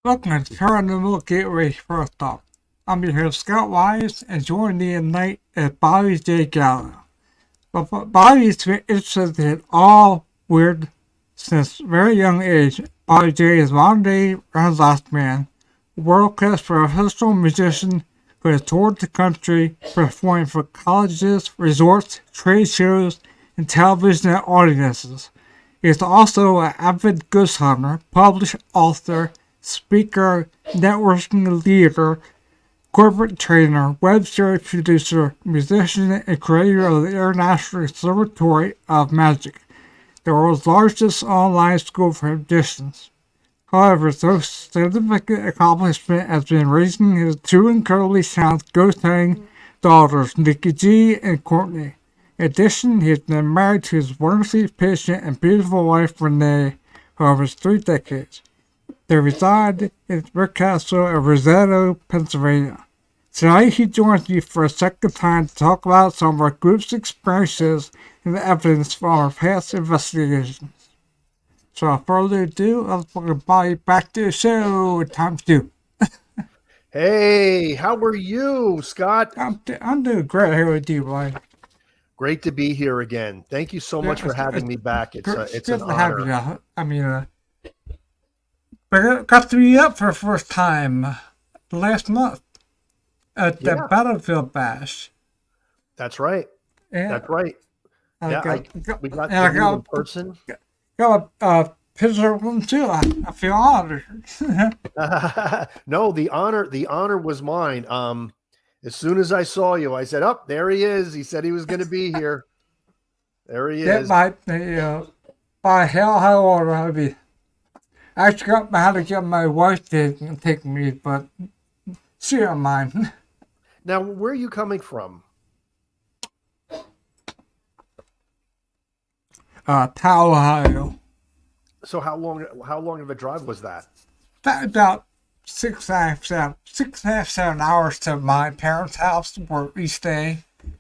Welcome to Paranormal Gateway First Off. I'm your host, Scott Wise, and joining me tonight is Bobby J. Gallo. Bobby's been interested in all weird since a very young age. Bobby J is modern day Renaissance man, world class professional musician who has toured the country performing for colleges, resorts, trade shows, and television audiences. He is also an avid ghost hunter, published author, speaker, networking leader, corporate trainer, web series producer, musician, and creator of the International Observatory of Magic, the world's largest online school for magicians. However, his most significant accomplishment has been raising his two incredibly talented ghost hunting daughters, Nikki G and Courtney. In addition, he has been married to his wonderfully patient and beautiful wife, Renee, for over 3 decades. They reside in Brick Castle of Rosetto, Pennsylvania. Tonight he joins me for a second time to talk about some of our group's experiences and the evidence from our past investigations. So without further ado, let's welcome Bobby back to the show. Time to do. Hey, how are you, Scott? I'm doing great here with you, Bobby. Great to be here again. Thank you so much Yeah, for having me back. it's It's an good to have honor. you. We got to meet up for the first time last month at the Yeah, Battlefield Bash. that's right. Yeah, That's right. I Yeah, got, I got we got and to I meet in got person. got a picture of them too. I feel honored. No, the honor was mine. As soon as I saw you, I said, "Up, there he is." He said he was going to be here. There he That is. might be, by hell, how old I be. I actually got how to get my wife to take me, but she don't mind. Now, where are you coming from? Tao, Ohio. So how long of a drive was that? That about 6.5, 7 hours to my parents' house where we stay.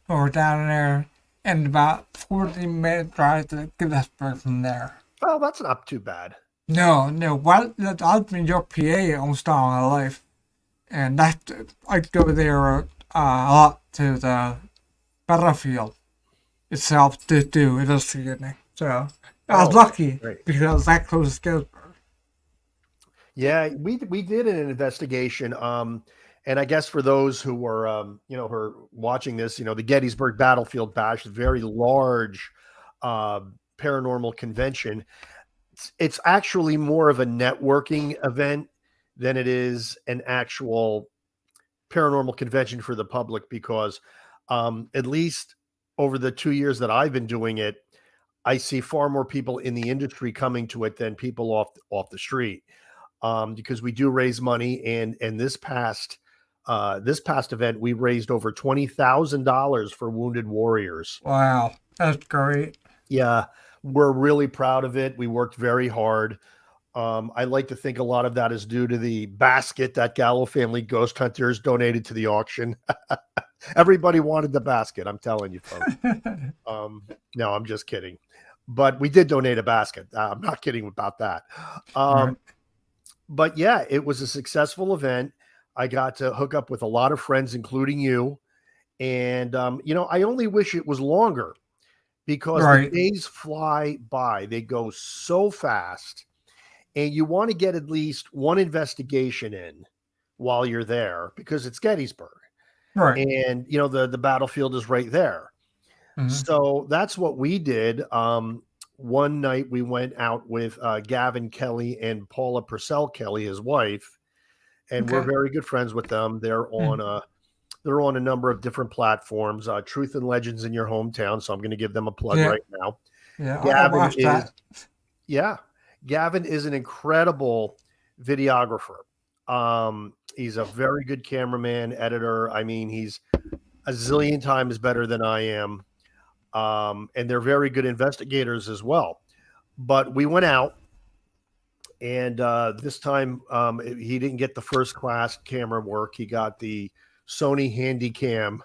We're down there, and about 40-minute drive to Gettysburg from there. Oh, that's not too bad. No, no, what? I've been your PA almost all my life, and that I go there a lot to the battlefield itself to do investigating. So I was Oh, okay, lucky great. because I was that close to Gettysburg. Yeah, we did an investigation. And I guess for those who were who are watching this, the Gettysburg Battlefield Bash, a very large uh, paranormal convention. It's actually more of a networking event than it is an actual paranormal convention for the public because at least over the 2 years that I've been doing it, I see far more people in the industry coming to it than people off the street because we do raise money. And this past event, we raised over $20,000 for wounded warriors. Wow, that's great. Yeah, we're really proud of it. We worked very hard. I like to think a lot of that is due to the basket that Gallo family ghost hunters donated to the auction. Everybody wanted the basket. I'm telling you, folks. No, I'm just kidding. But we did donate a basket. I'm not kidding about that. Right. Um, but yeah, it was a successful event. I got to hook up with a lot of friends, including you. And, I only wish it was longer because the Right. days fly by. They go so fast. And you want to get at least one investigation in while you're there because it's Gettysburg. Right. And, the battlefield is right there. Mm-hmm. So that's what we did. One night we went out with Gavin Kelly and Paula Purcell Kelly, his wife, and we're Okay. very good friends with them. Mm. They're on a number of different platforms. Truth and Legends in your hometown. So I'm going to give them a plug Yeah. right now. Yeah. I Gavin watched is that. yeah, Gavin is an incredible videographer. He's a very good cameraman, editor. I mean, he's a zillion times better than I am. And they're very good investigators as well. But we went out, and this time he didn't get the first class camera work. He got the Sony Handycam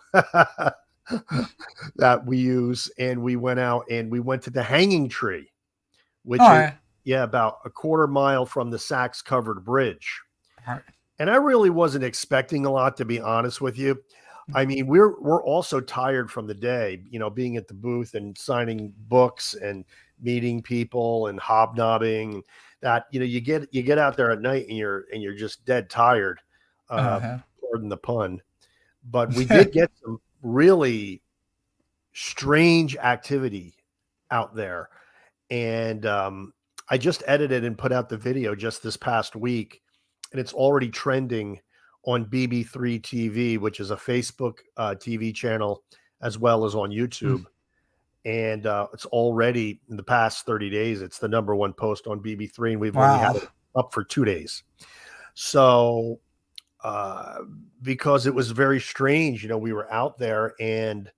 that we use, and we went out and we went to the Hanging Tree, All which is right. about a quarter mile from the Sachs Covered Bridge. Right. And I really wasn't expecting a lot, to be honest with you. I mean, we're also tired from the day, being at the booth and signing books and meeting people and hobnobbing. That you get out there at night and you're just dead tired. Uh, Uh-huh. Pardon the pun. But we did get some really strange activity out there, and I just edited and put out the video just this past week, and it's already trending on BB3 TV, which is a Facebook TV channel, as well as on Mm. YouTube. And it's already in the past 30 days, it's the number one post on BB3, and we've only had Wow. it up for 2 days. So, uh, because it was very strange, we were out there and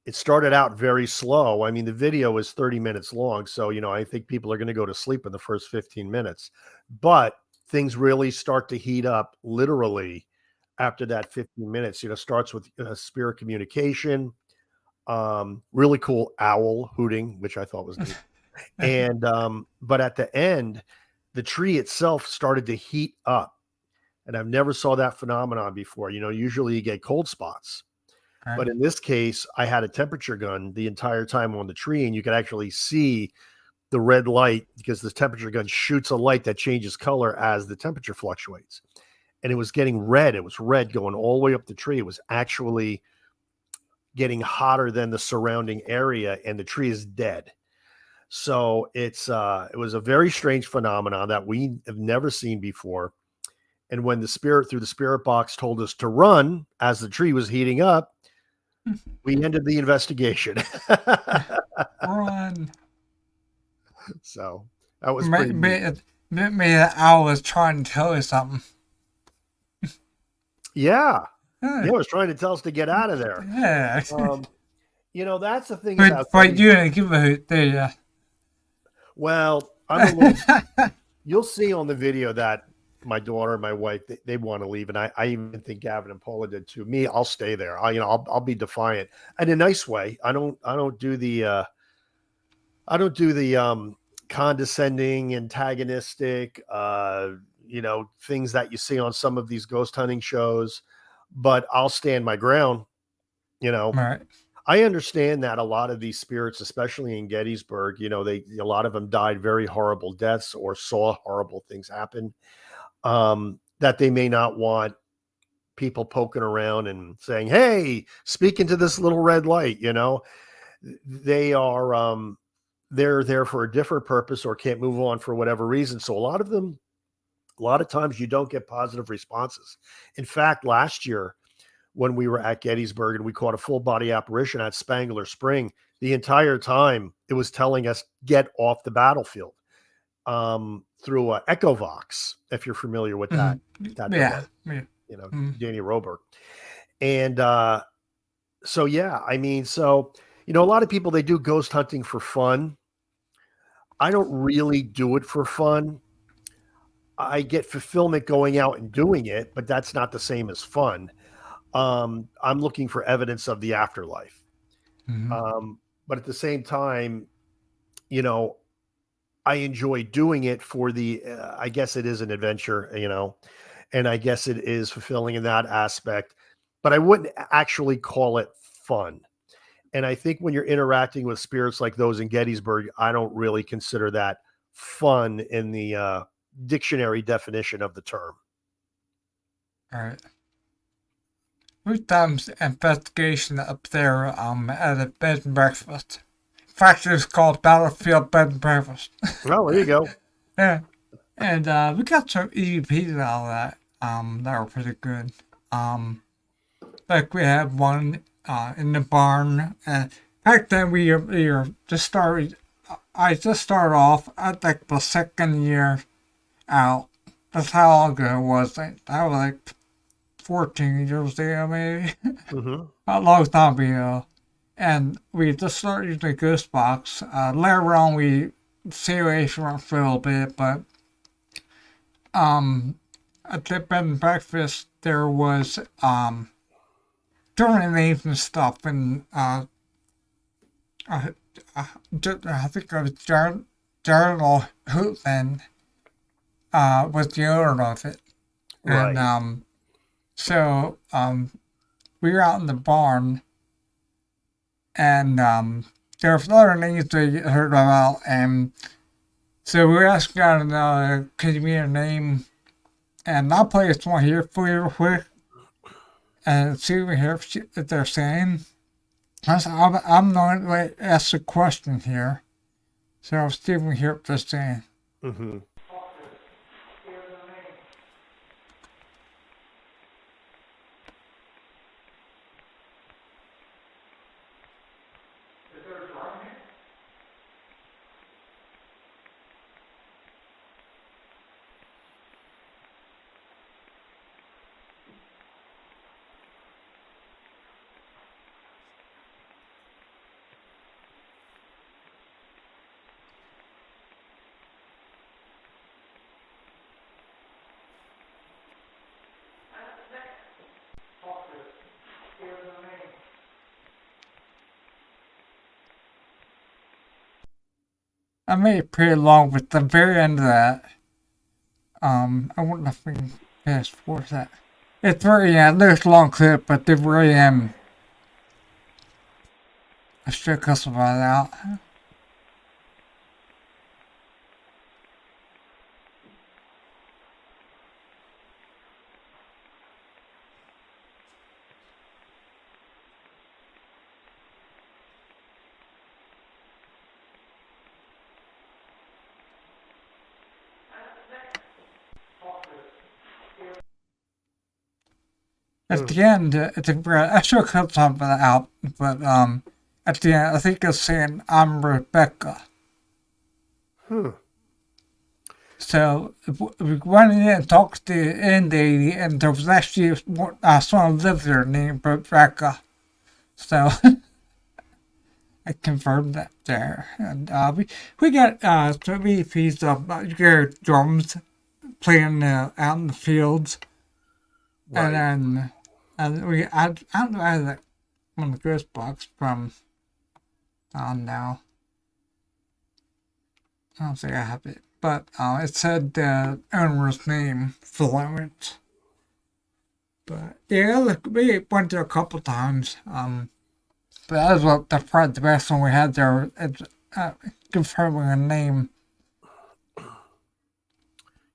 it started out very slow. I mean, the video is 30 minutes long. So, I think people are going to go to sleep in the first 15 minutes. But things really start to heat up literally after that 15 minutes. Starts with spirit communication, really cool owl hooting, which I thought was neat. And, but at the end, the tree itself started to heat up. And I've never saw that phenomenon before. Usually you get cold spots. Right. But in this case, I had a temperature gun the entire time on the tree, and you could actually see the red light because the temperature gun shoots a light that changes color as the temperature fluctuates. And it was getting red. It was red going all the way up the tree. It was actually getting hotter than the surrounding area, and the tree is dead. So it was a very strange phenomenon that we have never seen before. And when the spirit through the spirit box told us to run as the tree was heating up, we ended the investigation. Run. So that was pretty neat. Maybe I was trying to tell you something. Yeah. Yeah, it was trying to tell us to get out of there. Yeah. That's the thing about But you didn't give a hoot, did you? well, I'm a little you'll see on the video that my daughter and my wife they want to leave, and I even think Gavin and Paula did too. Me, I'll stay there. I'll be defiant in a nice way. I don't do the condescending, antagonistic, things that you see on some of these ghost hunting shows, but I'll stand my ground. You know, Right. I understand that a lot of these spirits, especially in Gettysburg, a lot of them died very horrible deaths or saw horrible things happen. That they may not want people poking around and saying, "Hey, speak into this little red light." They are they're there for a different purpose or can't move on for whatever reason. So a lot of times you don't get positive responses. In fact, last year when we were at Gettysburg and we caught a full body apparition at Spangler Spring, the entire time it was telling us get off the battlefield through Echovox, if you're familiar with that Yeah. device, Yeah. Danny Roberg. And so, yeah, I mean, a lot of people, they do ghost hunting for fun. I don't really do it for fun. I get fulfillment going out and doing it, but that's not the same as fun. I'm looking for evidence of the afterlife. Mm-hmm. But at the same time, you know, I enjoy doing it for I guess it is an adventure, and I guess it is fulfilling in that aspect, but I wouldn't actually call it fun. And I think when you're interacting with spirits like those in Gettysburg, I don't really consider that fun in the dictionary definition of the term. All right. We've done investigation up there at a bed and breakfast. In fact, it's called Battlefield Bed and Breakfast. Well, there you go. Yeah. And we got some EVPs out of that. That were pretty good. Like we had one in the barn. And back then we were just started. I just started off at like the second year out. That's how long ago it was. That was like 14 years ago, maybe. Mm-hmm. A long time ago. And we just started using the ghost box. Later on, we stayed away from it for a little bit, but at the bed and breakfast, there was different names and stuff, and I think it was Darrell Hooten was the owner of it. And Right. so we were out in the barn, and there was other names we heard about, and so we were asking God, could you give me a name? And I'll play this one here for you real quick and see if they're saying. I'm going to ask a question here. So I'll see if we hear what they're saying. Mm-hmm. I made it pretty long, but the very end of that, I wonder if we can fast forward that. It's very end. There's a long clip, but the very end, I should cut some of that out. At the end, I should have cut some of that out, but at the end, I think it's saying I'm Rebecca. Hmm. So we went in and talked to the Indian lady, and there was actually someone who lived there named Rebecca. So I confirmed that there, and we got 3 pieces of drums playing out in the fields, Right. and I don't know I had that one of the ghost box from on now. I don't think I have it, but it said the owner's name Fluent. But yeah, look, we went there a couple times. But that was what the best one we had there. It's confirming a name.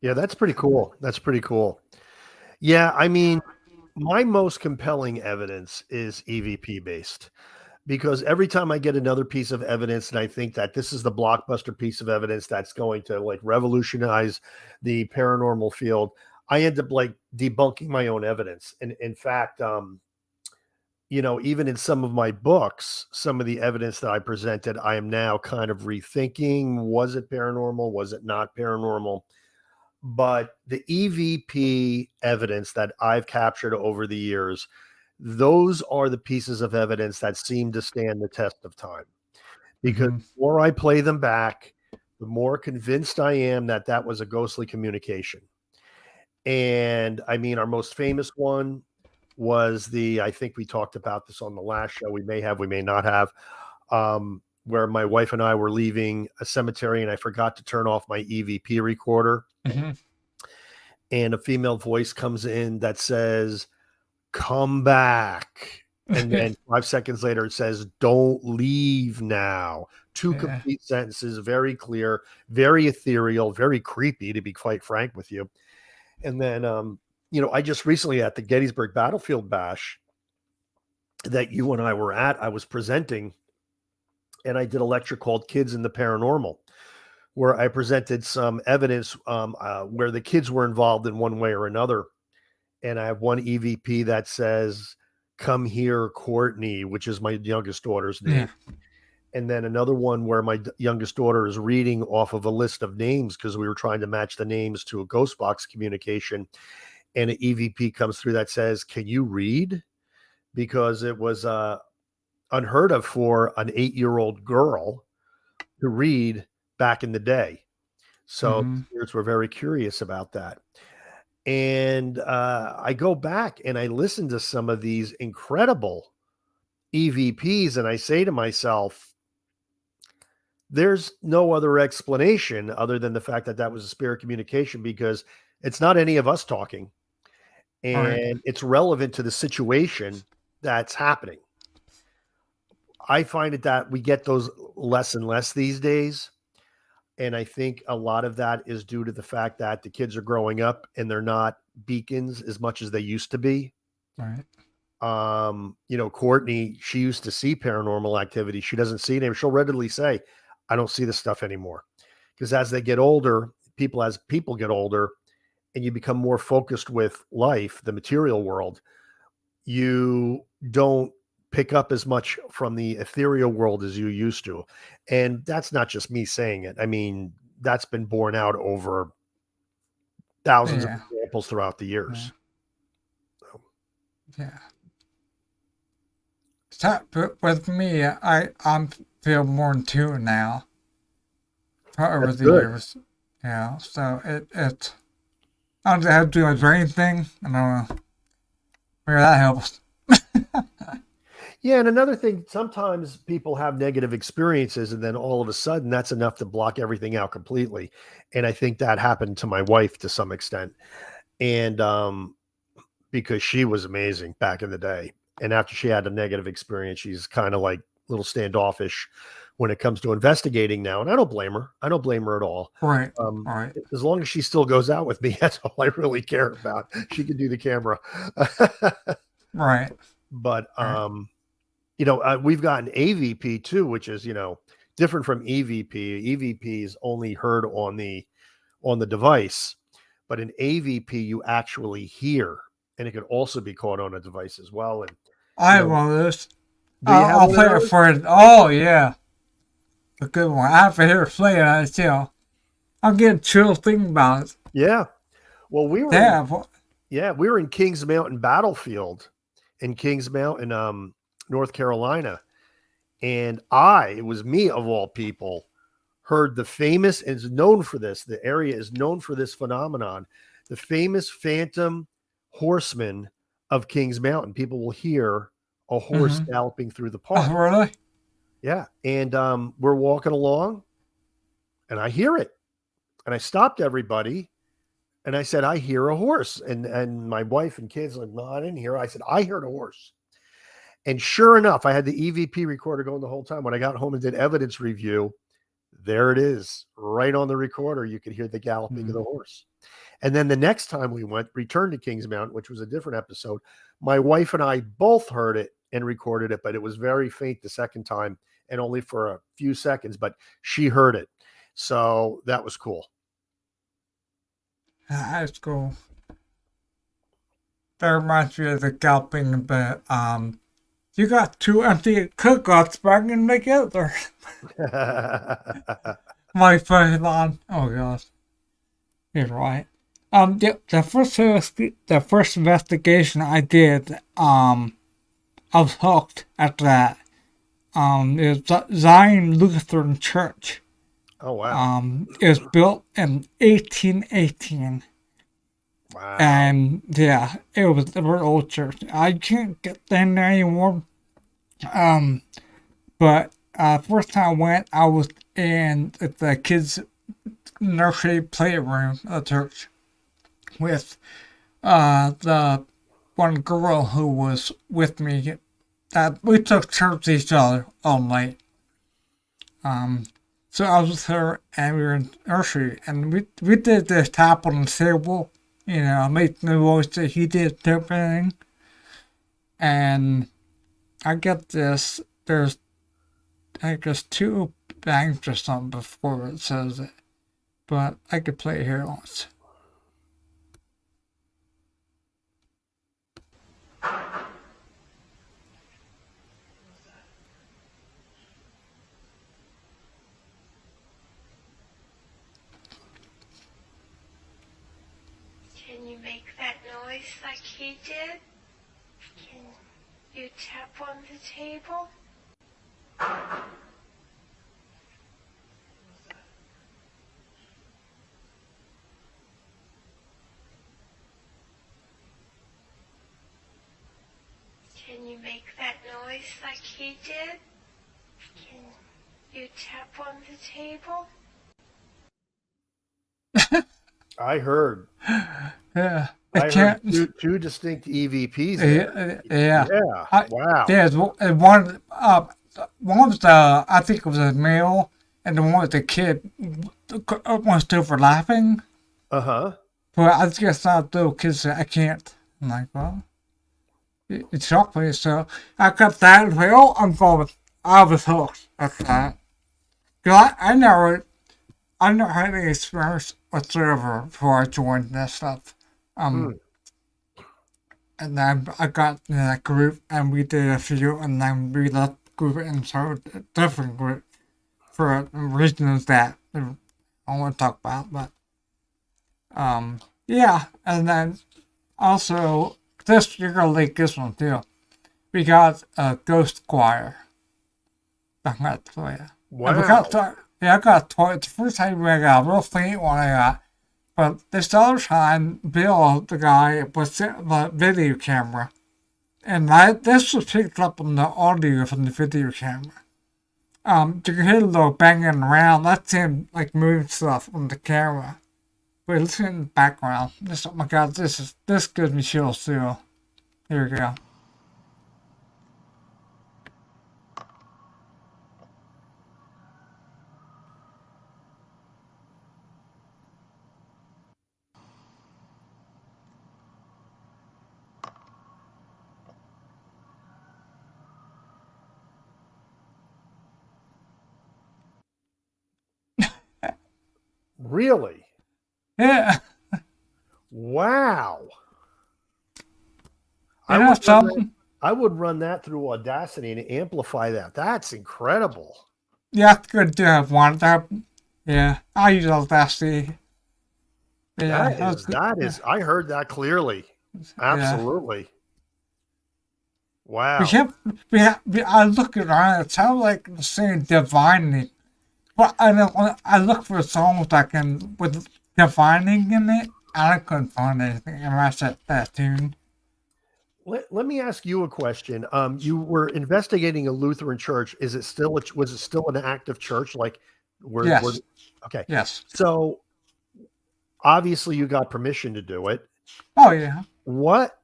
Yeah, that's pretty cool. That's pretty cool. Yeah, I mean, my most compelling evidence is EVP based because every time I get another piece of evidence and I think that this is the blockbuster piece of evidence that's going to like revolutionize the paranormal field, I end up like debunking my own evidence. And in fact, even in some of my books, some of the evidence that I presented, I am now kind of rethinking, was it paranormal? Was it not paranormal? But the EVP evidence that I've captured over the years, those are the pieces of evidence that seem to stand the test of time. Because Mm-hmm. the more I play them back, the more convinced I am that that was a ghostly communication. And I mean, our most famous one was I think we talked about this on the last show. We may have, we may not have, where my wife and I were leaving a cemetery and I forgot to turn off my EVP recorder. Mm-hmm. And a female voice comes in that says, "Come back." And then 5 seconds later, it says, "Don't leave now." Two Yeah. complete sentences, very clear, very ethereal, very creepy, to be quite frank with you. And then, I just recently at the Gettysburg Battlefield Bash that you and I were at, I was presenting, and I did a lecture called Kids in the Paranormal, where I presented some evidence where the kids were involved in one way or another. And I have one EVP that says, "Come here, Courtney," which is my youngest daughter's name. Yeah. And then another one where my youngest daughter is reading off of a list of names because we were trying to match the names to a ghost box communication. And an EVP comes through that says, "Can you read?" Because it was unheard of for an 8-year-old girl to read back in the day. So Mm-hmm. spirits were very curious about that. And I go back and I listen to some of these incredible EVPs, and I say to myself, there's no other explanation other than the fact that that was a spirit communication because it's not any of us talking. Right. and it's relevant to the situation that's happening. I find it that we get those less and less these days. And I think a lot of that is due to the fact that the kids are growing up and they're not beacons as much as they used to be. Right. Courtney, she used to see paranormal activity. She doesn't see it anymore. She'll readily say, I don't see this stuff anymore. Because as they get older, as people get older and you become more focused with life, the material world, you don't pick up as much from the ethereal world as you used to. And that's not just me saying it. I mean, that's been borne out over thousands of Yeah. examples throughout the Yeah. years. Yeah. So, but with me, I'm feel more in tune now over That's the good. years. Yeah. So it I don't have to do a brain thing. I don't know. Maybe that helps. Yeah, and another thing, sometimes people have negative experiences, and then all of a sudden, that's enough to block everything out completely. And I think that happened to my wife to some extent, and because she was amazing back in the day, and after she had a negative experience, she's kind of like a little standoffish when it comes to investigating now. And I don't blame her. I don't blame her at all. Right. Um, Right. as long as she still goes out with me, that's all I really care about. She can do the camera, Right. but Right. we've got an AVP too, which is, different from EVP. EVP is only heard on the device, but an AVP you actually hear, and it could also be caught on a device as well. And I you have know, one of those. do you have I'll one of play it those? for it. Oh yeah, a good one. I have to hear it play on it too. I'm getting chill thinking about it. Yeah. Well, Yeah. we were in Kings Mountain Battlefield in Kings Mountain, North Carolina, and it was me of all people, heard the famous, and is known for this. The area is known for this phenomenon, the famous phantom horseman of Kings Mountain. People will hear a horse Mm-hmm. galloping through the Oh park. really? Yeah, and we're walking along, and I hear it, and I stopped everybody, and I said, "I hear a horse," and my wife and kids are like, "No, I didn't hear it." I said, "I heard a horse." And sure enough, I had the EVP recorder going the whole time. When I got home and did evidence review, there it is, right on the recorder. You could hear the galloping of Mm. the horse. And then the next time we returned to Kings Mountain, which was a different episode, my wife and I both heard it and recorded it, but it was very faint the second time and only for a few seconds, but she heard it. So that was cool. That's cool. That reminds me of the galloping bit. You got two empty cookouts banging together. My first line. Oh gosh, you're right. The first investigation I did, I was hooked after that. It was Zion Lutheran Church. Oh, wow. It was built in 1818. Wow. And yeah, it was a very old church. I can't get in there anymore. Um, but first time I went, I was in the kids' nursery playroom of the church with the one girl who was with me. We took turns each other all night. Um, so I was with her and we were in nursery and we did this tap on the table, make the voice that he did everything. And I get this, there's I guess two bangs or something before it says it. But I could play it here once. Can you make that noise like he did? Can you tap on the table? Can you make that noise like he did? Can you tap on the table? I heard. Yeah. I I heard can't. two distinct EVPs there. Yeah. Yeah. I, Wow. there's one was I think it was a male, and the one with the kid was overlapping. Uh-huh. But I guess not little kids. I can't. I'm like, well, it shocked me. So I got that. And like, oh, I'm going. I was hooked. That's that. Cause I never had any experience whatsoever before I joined that stuff. Hmm. And then I got in that group and we did a few and then we left the group and started a different group for reasons that I don't want to talk about, but yeah, and then also this you're gonna like this one too. We got a ghost choir. I got to tell you. And we Wow. I got toy. It's the first time I got a real faint one I got. But this other time, Bill, the guy, was the video camera. And this was picked up on the audio from the video camera. You can hear a little banging around. That's him, like, moving stuff on the camera. But listen in the background. Oh my god, this gives me chills too. Here we go. Really? Yeah, Wow. I you know would run that. something? I would run that through Audacity and amplify that. That's incredible. Yeah, it's good to have one. Yeah, I use Audacity. Yeah, That is that yeah. is I heard that clearly. Yeah. Absolutely. We Wow. have, I look around, it sounds like the same divining. But I don't, I look for songs that can, with divining in it, and I couldn't find anything that matched that tune. Let me ask you a question. You were investigating a Lutheran church. Is it still was it still an active church? Like were Yes, okay. yes. So obviously you got permission to do it. Oh, yeah. What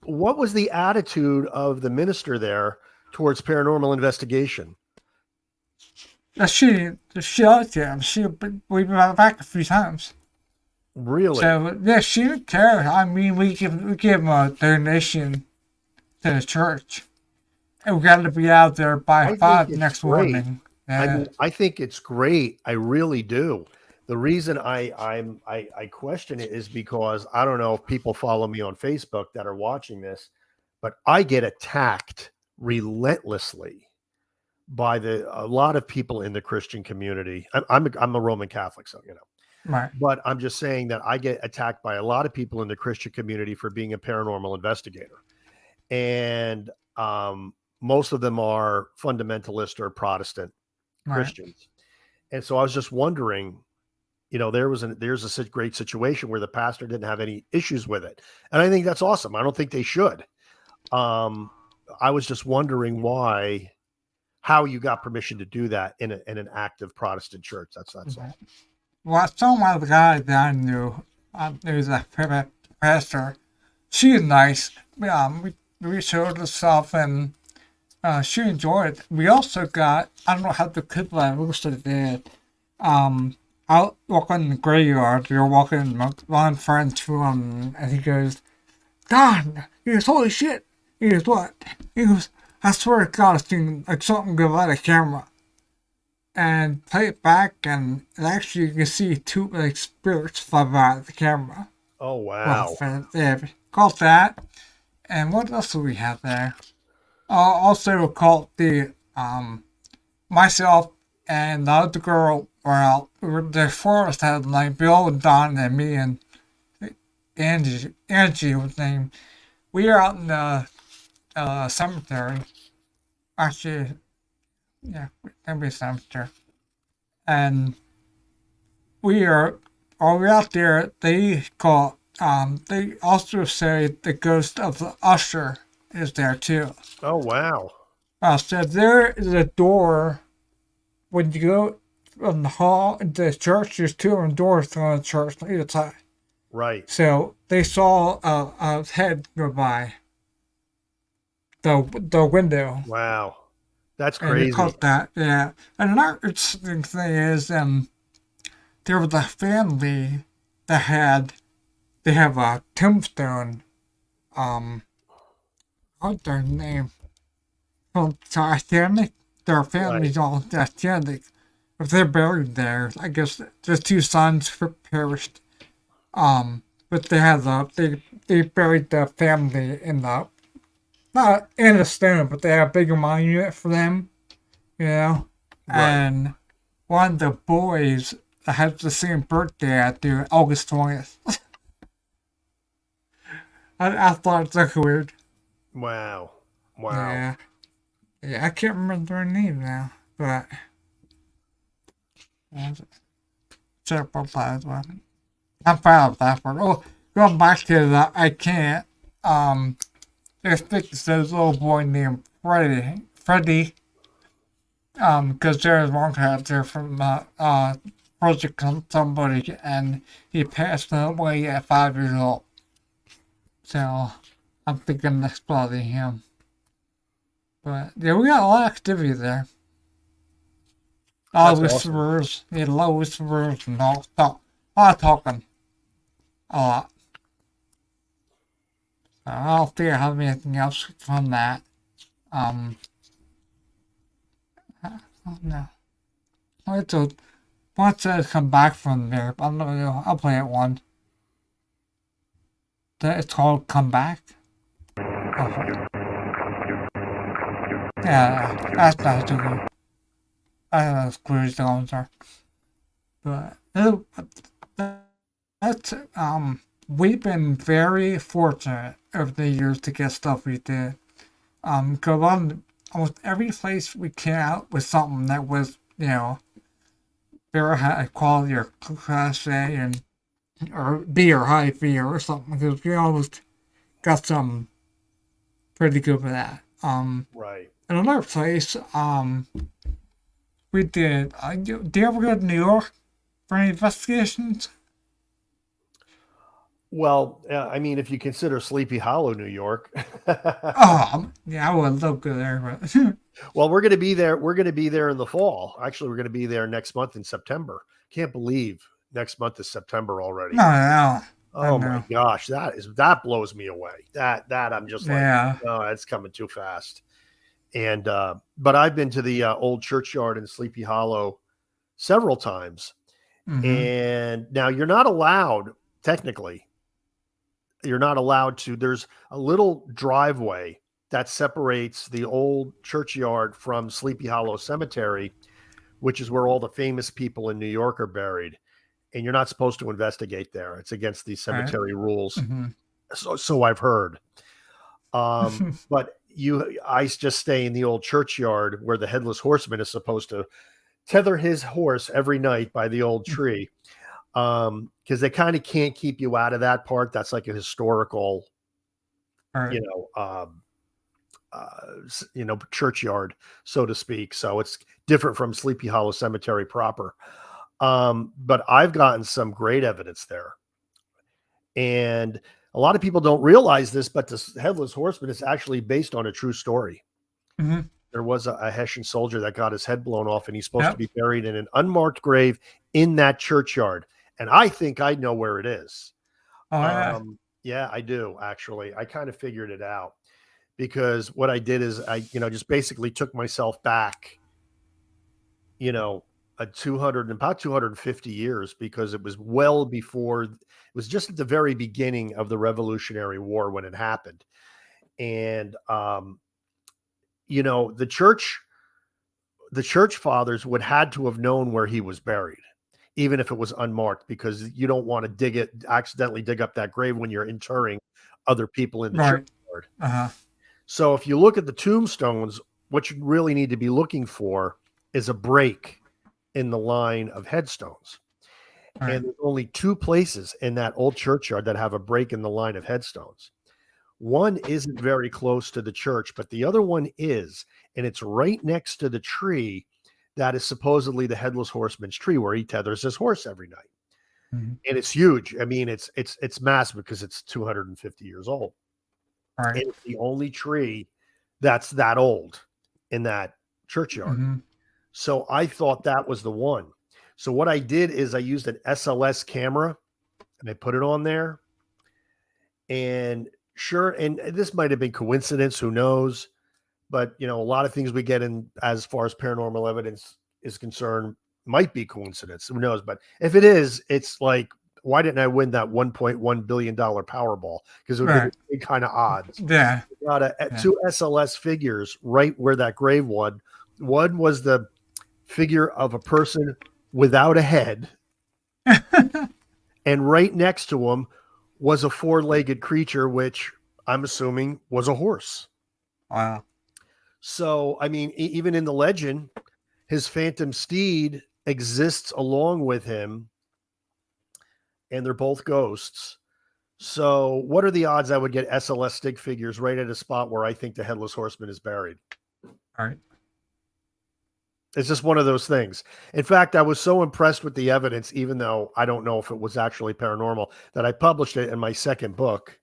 was the attitude of the minister there towards paranormal investigation? She liked it. We've been back a few times. Really? So, yeah, she didn't care. I mean, we give them a donation to the church. And we got to be out there by I think 5 it's next great. morning. I Yeah, mean, I think it's great. I really do. The reason I question it is because I don't know if people follow me on Facebook that are watching this, but I get attacked relentlessly by a lot of people in the Christian community. I'm a Roman Catholic, so right. but I'm just saying that I get attacked by a lot of people in the Christian community for being a paranormal investigator, and most of them are fundamentalist or Protestant Right. Christians. And so I was just wondering, there's a great situation where the pastor didn't have any issues with it. And I think that's awesome. I don't think they should. I was just wondering how you got permission to do that in an active Protestant church. That's all. Well, some of the guys that I knew, there was a pastor. She was nice. We showed her stuff and she enjoyed it. We also got, I don't know how the people that roasted did. Out walking in the graveyard, we were walking, one friend to him, and he goes, Don, he goes, holy shit. He goes, what? He goes, I swear to God, I've seen like something go by the camera. And play it back, and actually you can see two like spirits fly by the camera. Oh, wow. Well, yeah, caught that. And what else do we have there? Also caught the myself and the other girl were out. The four of us had like Bill and Don and me and Angie. Angie was named. We were out in the cemetery. Actually, yeah, maybe cemetery. And we are out there. They also say the ghost of the usher is there too. Oh, wow. So there is a door when you go from the hall into the church. There's two doors to the church on either side. Right. So they saw a head go by the window, Wow. That's and it crazy. caught that. Yeah. And another interesting thing is, there was a family that they have a tombstone. Um, what's their name? From Titanic. Their Right. family's all Titanic. If they're buried there, I guess the two sons perished. But they had they buried the family in the not in a stone, but they had a bigger monument for them, you know. Right. And one of the boys has the same birthday I do, August 20th. I thought it's like weird. Wow. Wow. Yeah, yeah, I can't remember their name now, but several times. But I'm proud of that one. Oh, going back to that, I can't. I think it's this little boy named Freddie. Because there's one character from Project Somebody, and he passed away at 5 years old. So I'm thinking that's probably him. But yeah, we got a lot of activity there. A lot That's of awesome. whisperers, a lot of whisperers, and a lot of talking, a lot. So I don't think I have anything else from that. Um, oh no. It's a, once I come back from there, I'm not gonna, I'll play it one. It's called Come Back. Oh, yeah, that's not too good. I don't know as clear as the ones are. But that's we've been very fortunate over the years to get stuff we did. Go on almost every place we came out with something that was, very high quality or class A and or B or high V or something because we always got some pretty good with that. Right. In another place, we did. Do you ever go to New York for any investigations? Well, I mean, if you consider Sleepy Hollow, New York. Oh, yeah, I would love to go there, but Well, we're going to be there. We're going to be there in the fall. Actually, we're going to be there next month in September. Can't believe next month is September already. no, no, I Oh my know. gosh, that blows me away. That I'm just like, Yeah. oh, it's coming too fast. And but I've been to the old churchyard in Sleepy Hollow several times. Mm-hmm. And now you're not allowed, technically, you're not allowed to. There's a little driveway that separates the old churchyard from Sleepy Hollow Cemetery, which is where all the famous people in New York are buried. And you're not supposed to investigate there. It's against the Right. cemetery rules. Mm-hmm. So I've heard. But I just stay in the old churchyard where the headless horseman is supposed to tether his horse every night by the old tree. Because they kind of can't keep you out of that part. That's like a historical, Right. you know, churchyard, so to speak. So it's different from Sleepy Hollow Cemetery proper. But I've gotten some great evidence there. And a lot of people don't realize this, but the Headless Horseman is actually based on a true story. Mm-hmm. There was a Hessian soldier that got his head blown off, and he's supposed to Yep. be buried in an unmarked grave in that churchyard. And I think I know where it is. Oh yeah. Yeah, I do actually. I kind of figured it out because what I did is just basically took myself back, you know, about 250 years because it was well before it was just at the very beginning of the Revolutionary War when it happened. And the church fathers would had to have known where he was buried, even if it was unmarked, because you don't want to accidentally dig up that grave when you're interring other people in the Right. churchyard. Uh-huh. So if you look at the tombstones, what you really need to be looking for is a break in the line of headstones. Right. And there's only two places in that old churchyard that have a break in the line of headstones. One isn't very close to the church, but the other one is, and it's right next to the tree that is supposedly the headless horseman's tree where he tethers his horse every night. Mhm. and it's huge. I mean, it's massive because it's 250 years old. Right. And it's the only tree that's that old in that churchyard. Mhm. So I thought that was the one. So what I did is I used an SLS camera and I put it on there. And sure, and this might have been coincidence, who knows? But a lot of things we get in as far as paranormal evidence is concerned might be coincidence. Who knows? But if it is, it's like, why didn't I win that $1.1 billion Powerball? Because it would have been Right. the same kind of odds. Yeah. Got Yeah. two SLS figures right where that grave was. One was the figure of a person without a head, and right next to him was a four-legged creature, which I'm assuming was a horse. Wow. So, I mean, even in the legend, his phantom steed exists along with him, and they're both ghosts. So, what are the odds I would get SLS stick figures right at a spot where I think the headless horseman is buried? Right. It's just one of those things. In fact, I was so impressed with the evidence, even though I don't know if it was actually paranormal, that I published it in my second book.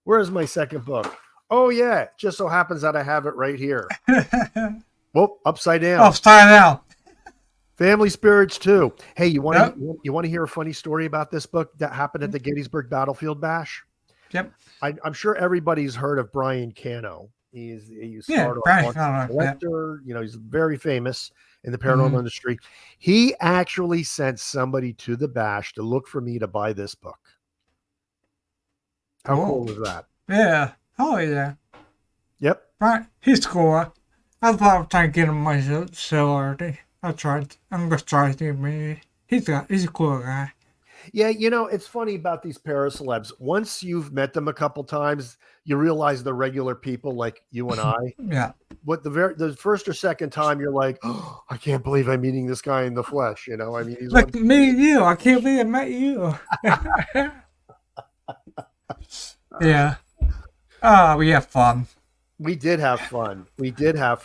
Where is my second book? Oh, yeah. It just so happens that I have it right here. Whoop, upside down. Upside down. Family Spirits 2. Hey, you want Yep. to hear a funny story about this book that happened at the Gettysburg Battlefield Bash? Yep. I'm sure everybody's heard of Brian Cano. He started Brian on Cano, collector. He's very famous in the paranormal industry. He actually sent somebody to the bash to look for me to buy this book. How cool is that? Yeah. Oh, yeah. Yep. Right. He's cool. I thought I was trying to get him my celebrity. I tried. I'm going to try to maybe. He's a cool guy. Yeah, it's funny about these paracelebs. Once you've met them a couple times, you realize they're regular people like you and I. Yeah. But the first or second time, you're like, oh, I can't believe I'm meeting this guy in the flesh. I mean, he's like me and you. I can't believe I met you. Yeah. We have fun. We did have fun.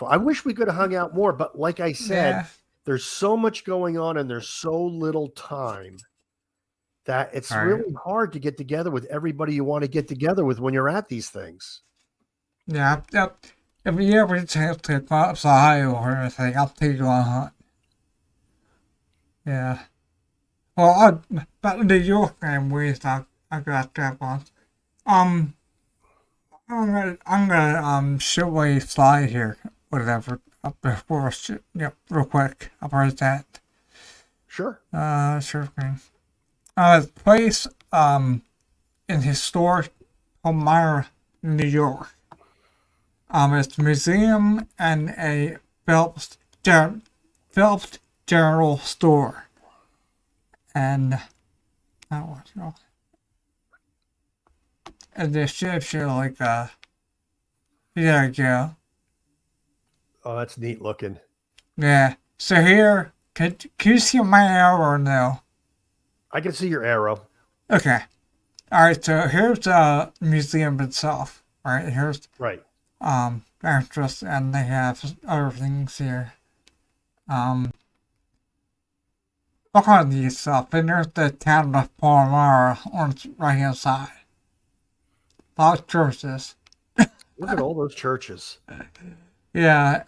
I wish we could have hung out more, but like I said, there's so much going on and there's so little time that it's really hard to get together with everybody you want to get together with when you're at these things. Yeah. If you ever get a chance to go outside or anything, I'll take you on a hunt. Yeah. Well, back to New York and ways I got that one. I'm gonna show a slide here, whatever, before real quick. I'll write that. Sure. Sure thing. Place in historic Palmyra, New York. It's a museum and a Phelps General Store. And that was wrong. And they show like there you go. Oh, that's neat looking. Yeah. So here, can you see my arrow or no? I can see your arrow. Okay. All right. So here's the museum itself. All right. Here's entrance, and they have other things here. All kinds of neat stuff. And there's the town of Palmyra on its right hand side. A lot of churches. Look at all those churches. Yeah,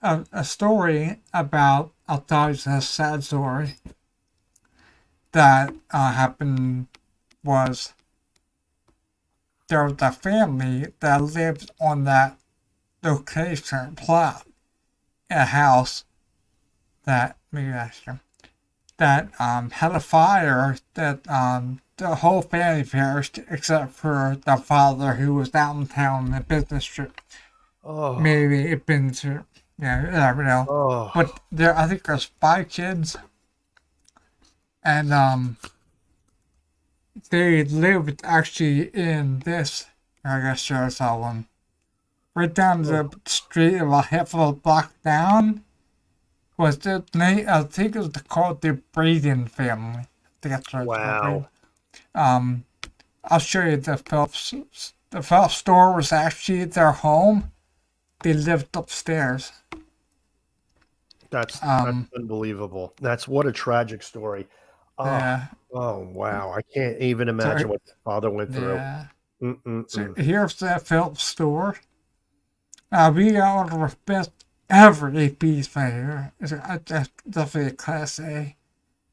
a story about, I'll tell you a sad story that happened was there was a family that lived on that location plot, a house that, maybe ask them, that had a fire that the whole family perished except for the father who was out in town on a business trip. Oh. Maybe it been to, yeah, you never know. Oh. But I think there's 5 kids, and they lived actually in this. I guess there's that one right down the street, about half of a block down. Was the name? I think it was called the Braden family. I think that's right. Wow. I'll show you the Phelps. The Phelps store was actually their home. They lived upstairs. That's unbelievable. That's what a tragic story. Oh, Yeah. Oh, wow. I can't even imagine what the father went through. Yeah. So Mm-mm-mm. here's that Phillips store. We got one of the best ever APs right here. It's definitely a Class A.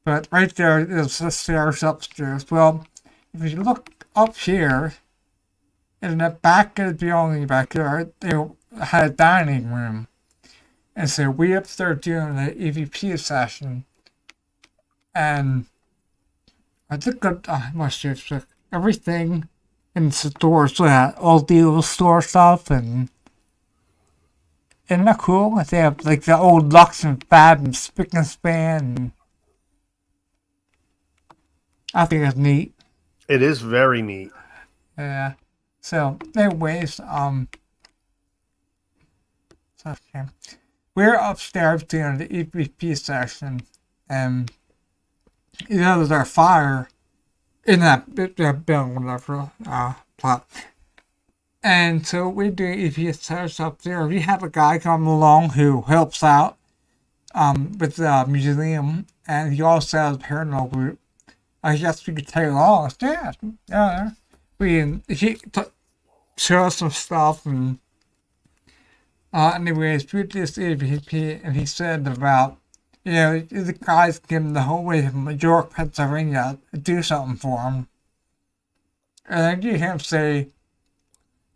But right there is the stairs upstairs. Well, if you look up here, in the back of the building back there, they had a dining room. And so we up there doing the EVP session. And I think everything in the store, so that all the store stuff, and isn't that cool? They have like the old Lux and Fab and Spick and Span, and I think it's neat. It is very neat. Yeah. So, anyways, okay. We're upstairs doing the EVP section, and there's our fire in that building, whatever, plot. And so we do EVP search up there. We have a guy come along who helps out with the museum, and he also has a paranormal group. I guess we could tag along. Yeah. He showed us some stuff, and anyways, we did this EVP, and he said about, the guys came the whole way from York, Pennsylvania to do something for him. And I hear him say,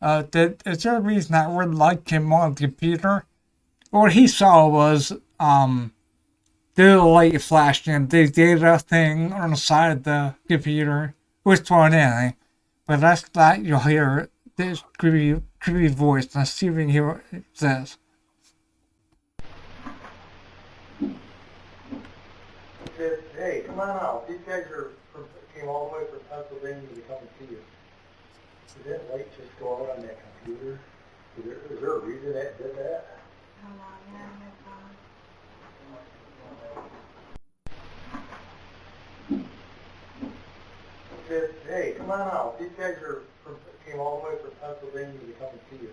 is there a reason that red light came on the computer? What he saw was, the little light flashed in the data thing on the side of the computer, which one anything. But that's that you'll hear this creepy voice. Let's see if we can hear what it says. Hey, come on out. These guys came all the way from Pennsylvania to come and see you. Did that light just go out on that computer? Is there a reason that did that? Hey, come on out. These guys came all the way from Pennsylvania to come and see you.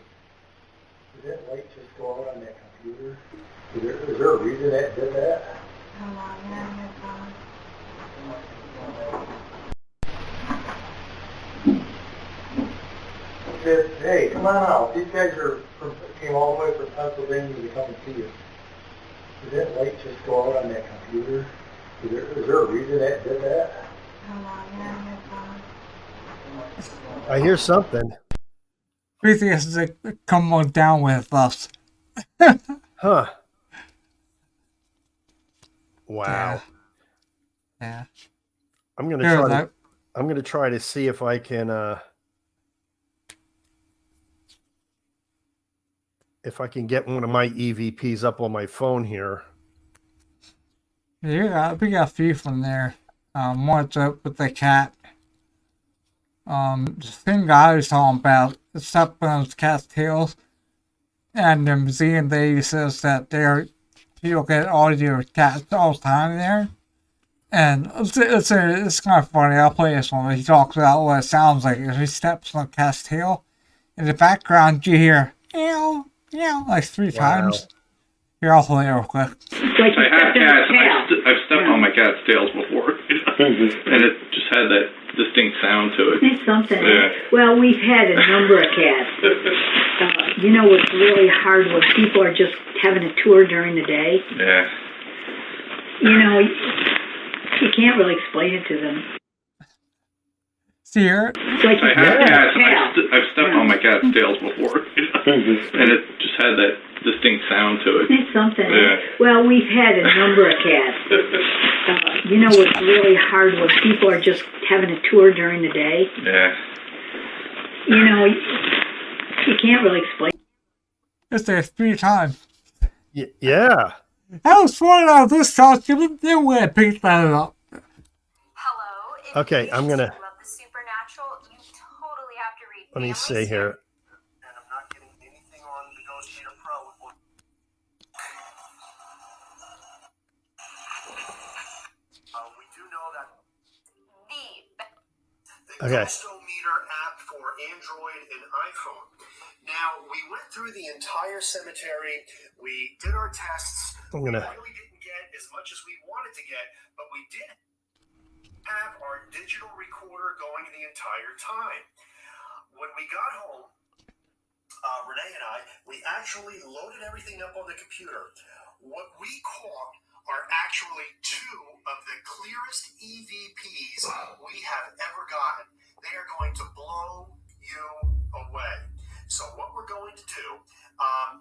Did that light just go out on that computer? Is there a reason that did that? Hey, come on out. These guys came all the way from Pennsylvania to come and see you. Did that light just go out on that computer? Is there a reason that did that? I hear something. We think this is come on down with us. Huh. Wow. Yeah. I'm gonna try to see if I can get one of my EVPs up on my phone here. Yeah, we got a few from there. One's up with the cat. The thing I was talking about, it's up on the cat's tails. And the museum lady says that people get audio cats all the time there. And it's kind of funny. I'll play this one. He talks about what it sounds like as he steps on the cat's tail. In the background, you hear, meow, meow, like 3 times. Here, I'll play it real quick. Like I have cats. I've stepped on my cat's tails before. And it just had that distinct sound to it. It's something. Yeah. Well, we've had a number of cats. It's really hard when people are just having a tour during the day. Yeah. You can't really explain it to them. See here? It's like I have cats. I've stepped on my cat's tails before. And it just had that distinct sound to it. It's something. Yeah. Well, we've had a number of cats. It's really hard when people are just having a tour during the day. Yeah. You can't really explain. It's there 3 times. Yeah. That was fun out of this costume. They would have picked that up. Hello. Okay, I'm gonna. Love the supernatural. You totally have to read. Let me see here. And I'm not getting anything on Negotiator Pro. We do know that the Okay. Ghostometer app for Android and iPhone. Now, we went through the entire cemetery. We did our tests. I'm gonna. We really didn't get as much as we wanted to get, but we did. have our digital recorder going the entire time. When we got home, Renee and I, we actually loaded everything up on the computer. What we caught are actually two of the clearest EVPs we have ever gotten. They are going to blow you away. So what we're going to do,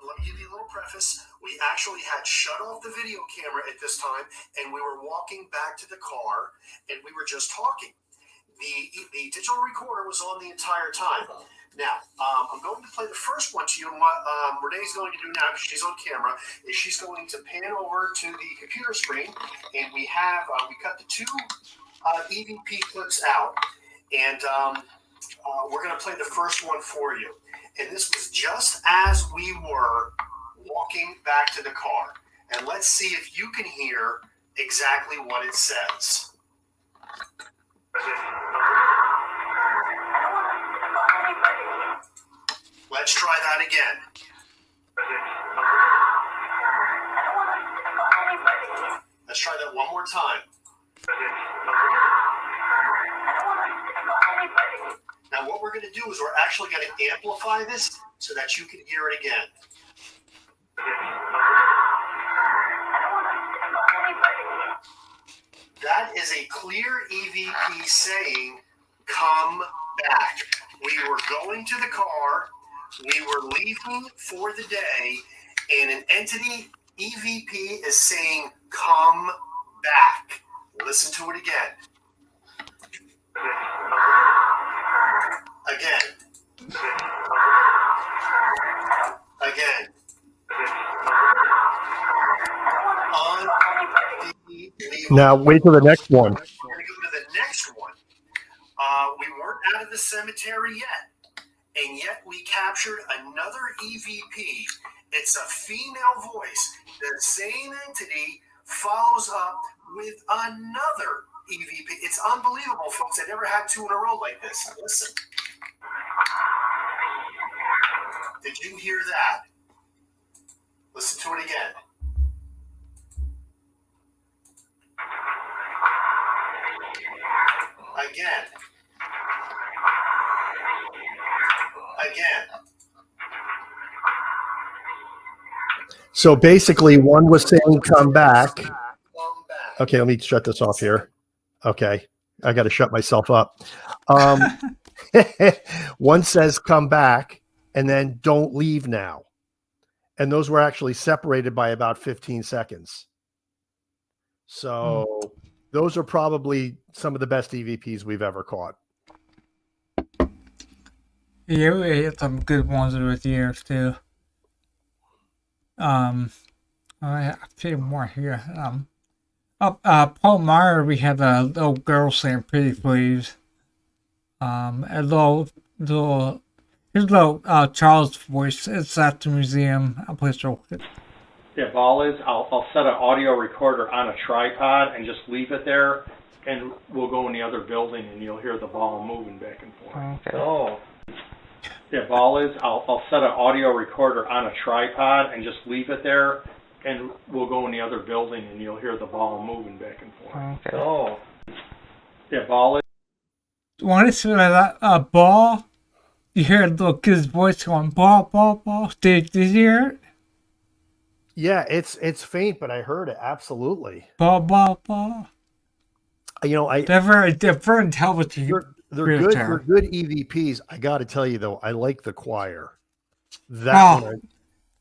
let me give you a little preface. We actually had shut off the video camera at this time, and we were walking back to the car, and we were just talking. The digital recorder was on the entire time. Now, I'm going to play the first one to you, and what Renee's going to do now, because she's on camera, is she's going to pan over to the computer screen, and we cut the two EVP clips out, and we're going to play the first one for you. And this was just as we were walking back to the car. And let's see if you can hear exactly what it says. Let's try that again. Let's try that one more time. Now what we're going to do is we're actually going to amplify this so that you can hear it again. That is a clear EVP saying, come back. We were going to the car, we were leaving for the day, and an entity EVP is saying, come back. Listen to it again. Again. Again. Now wait till the next one. We're going to go to the next one. We weren't out of the cemetery yet, and yet we captured another EVP. It's a female voice. The same entity follows up with another EVP. It's unbelievable, folks. I never had two in a row like this. Listen. Did you hear that? Listen to it again. Again. Again. So basically, one was saying, come back. Okay, let me shut this off here. Okay, I got to shut myself up. One says, come back, and then don't leave now. And those were actually separated by about 15 seconds. So those are probably some of the best EVPs we've ever caught. Yeah, we had some good ones with years too. I have a few more here. Paul Meyer, we had a little girl saying "pretty please." A little child's voice. It's at the museum. I'll play it real quick. The ball is, I'll set an audio recorder on a tripod and just leave it there, and we'll go in the other building and you'll hear the ball moving back and forth. Okay. Oh. The ball is, I'll set an audio recorder on a tripod and just leave it there, and we'll go in the other building and you'll hear the ball moving back and forth. Okay. Oh. The ball is. When I see that ball, you hear the little kid's voice going, ball, ball, ball. Did you hear it? Yeah, it's faint, but I heard it. Absolutely. Ball, ball, ball. You know, they're very intelligent. They're good. They're good EVPs. I got to tell you though, I like the choir. That one,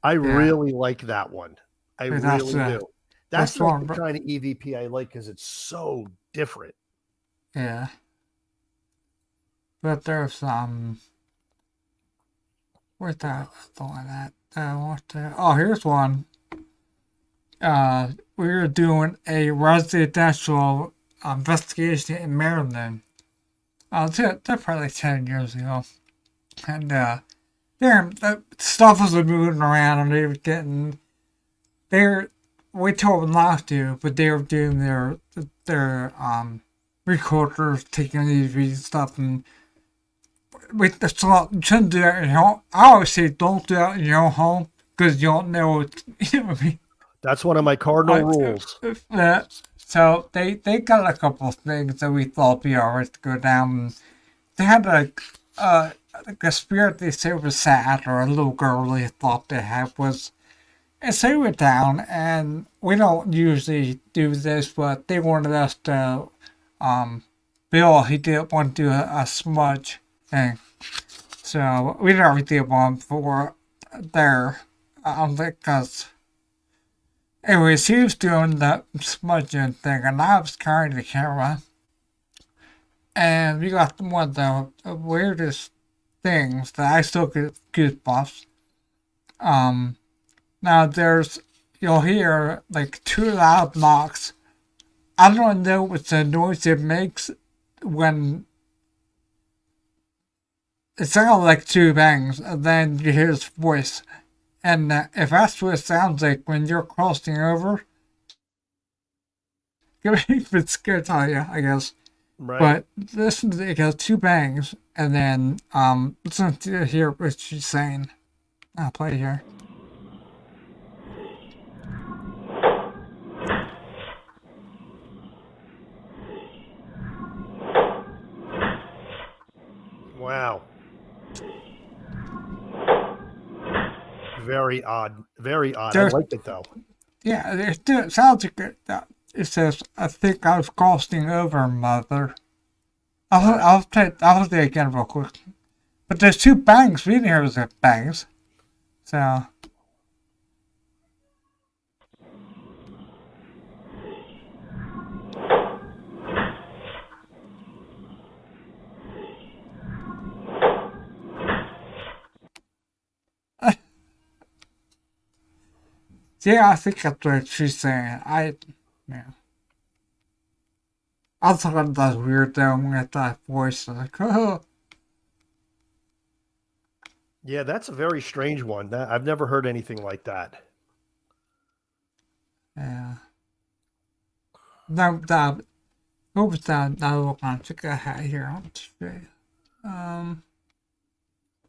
I really like that one. I really do. That's like the kind of EVP I like because it's so different. Yeah. But there's where's that one at? Oh, here's one. We were doing a residential investigation in Maryland. They're probably 10 years ago. And the stuff was moving around and they were we told them not to, but they were doing their recorders, taking these stuff, and you shouldn't do that in your home. I always say don't do that in your own home because you don't know what I mean. That's one of my cardinal rules. So they got a couple of things that we thought be alright to go down. They had like a spirit they said was sad, or a little girl they thought they had was. And so we went down, and we don't usually do this, but they wanted us to, Bill, he did want to do a smudge thing. So we never did one for there, because, anyways, he was doing the smudging thing, and I was carrying the camera. And we got one of the weirdest things that I still get goosebumps. Now you'll hear like two loud knocks. I don't know what's the noise it makes when it sounds like two bangs, and then you hear his voice. And if that's what it sounds like when you're crossing over, it's good to tell you, I guess. Right. But listen to it has two bangs, and then listen to hear what she's saying. I'll play here. Wow. Very odd. Very odd. I liked it though. Yeah, it sounds like it says, "I think I was crossing over, mother." I'll say it again real quick. But there's two bangs. We didn't hear the bangs. So. Yeah, I think that's what she's saying. Yeah. I thought that was weird though with that voice. Like, oh. Yeah, that's a very strange one. I've never heard anything like that. Yeah. What was that? No, I think I had here on the screen.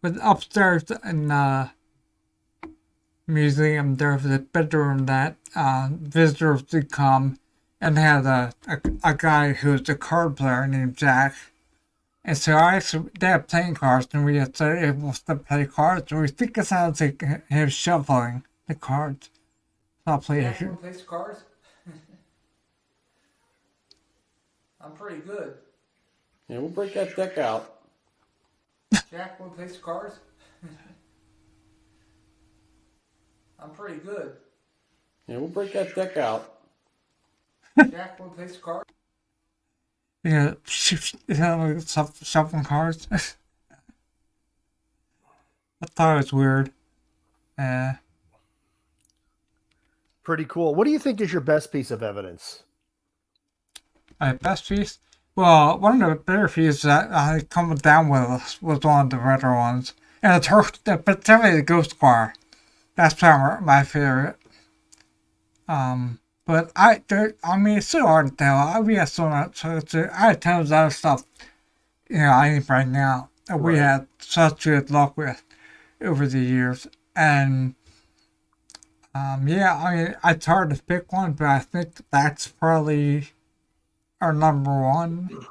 But upstairs in the museum, there was a bedroom that visitors did come, and they had a guy who was a card player named Jack. And so they had playing cards, and we had able to play cards, and we think it sounds like him shuffling the cards. I'll play it here. Plays cards? I'm pretty good. Yeah, we'll break that deck out. Jack, wanna play some cards? I'm pretty good. Yeah, we'll break that deck out. Jack, wanna play some cards? Yeah, shuffling cards. I thought it was weird. Pretty cool. What do you think is your best piece of evidence? My best piece? Well, one of the better pieces that I come down with was one of the redder ones. And but definitely the Ghost Choir. That's probably my favorite. But I mean, it's so hard to tell. We have so much, I had tons of other stuff, I need right now that we had such good luck with over the years. And, yeah, I mean, it's hard to pick one, but I think that's probably our number one.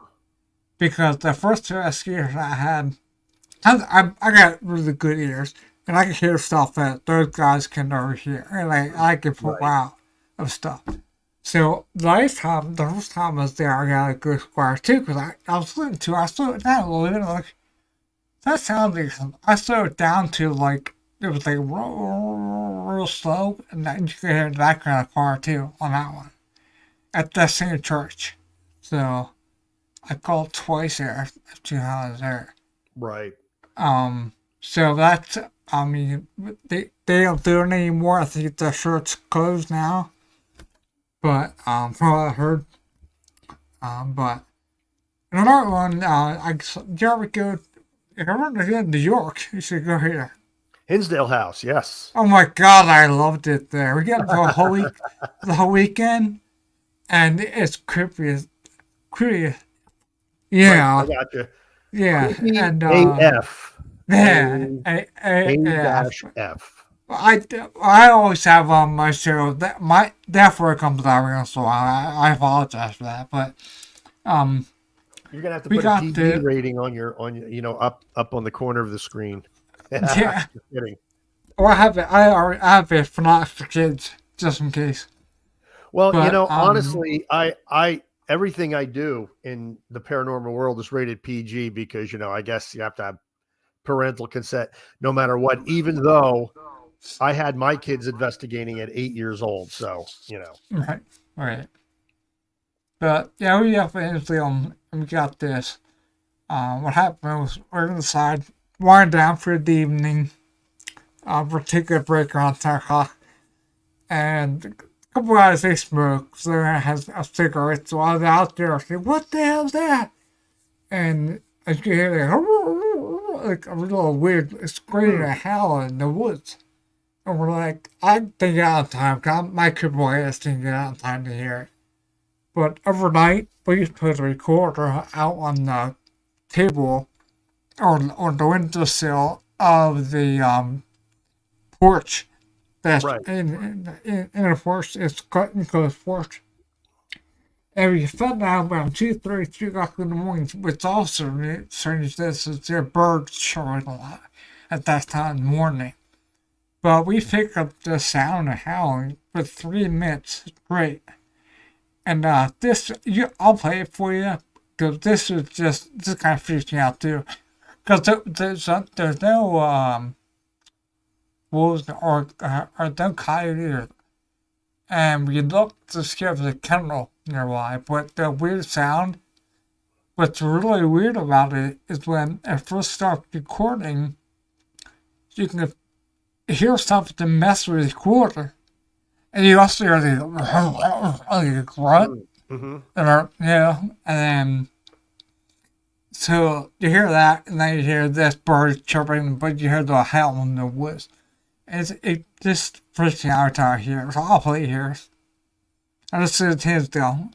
Because the first two ears I had, I got really good ears, and I can hear stuff that those guys can never hear. And like, I can pull out of stuff. So the first time I was there, I got a good square too, because I was listening to it. I slowed it down a little bit, like, that sounds like something. I slowed it down to like, it was like real slow, and then you could hear the background of the car too on that one. At that same church. So I called twice there to how I was there. Right. So that's, I mean, they don't do it anymore. I think the shirt's closed now. But, from what I heard, but another one, if you ever go to New York, you should go here. Hinsdale House, yes. Oh my God, I loved it there. We got the whole week, the whole weekend, and it's creepy. Yeah. Right, I got you. Yeah. Creepy and AF. yeah. A-F. I always have on my show that word comes out real, so I apologize for that. But You're gonna have to we put a got PG rating on your up on the corner of the screen. yeah. Just kidding. Or I have it. I already have it for not for kids, just in case. Well, But honestly, I everything I do in the paranormal world is rated PG because I guess you have to have parental consent no matter what. Even though I had my kids investigating at 8 years old, so right. But yeah, we definitely we got this. What happened was we're inside, wind down for the evening. We're taking a break around 10 o'clock, and a couple guys they smoke, so they has a cigarette. So I was out there, I said, "What the hell's that?" And I could hear like a little weird scream and howl in the woods. And we're like, I didn't get out in time, because my kid boy didn't get out in time to hear it. But overnight, we put a recorder out on the table or the windowsill of the porch. That's right. in the porch. It's cut and close porch. And we found out about 2:30, 3 o'clock in the morning, which also strange this is their birds chirping a lot at that time in the morning. But we picked up the sound of howling for 3 minutes straight. And I'll play it for you, because this kind of freaks me out too. Because there's no wolves or no coyotes, and we looked to see if there's a kennel nearby. But the weird sound, what's really weird about it is when it first starts recording, you can hear something mess with the recorder. And you also hear the grunt. Mm-hmm. And then so you hear that, and then you hear this bird chirping, but you hear the howl in the woods. And it just freaks me out here. So I'll play here. I just see the teams go.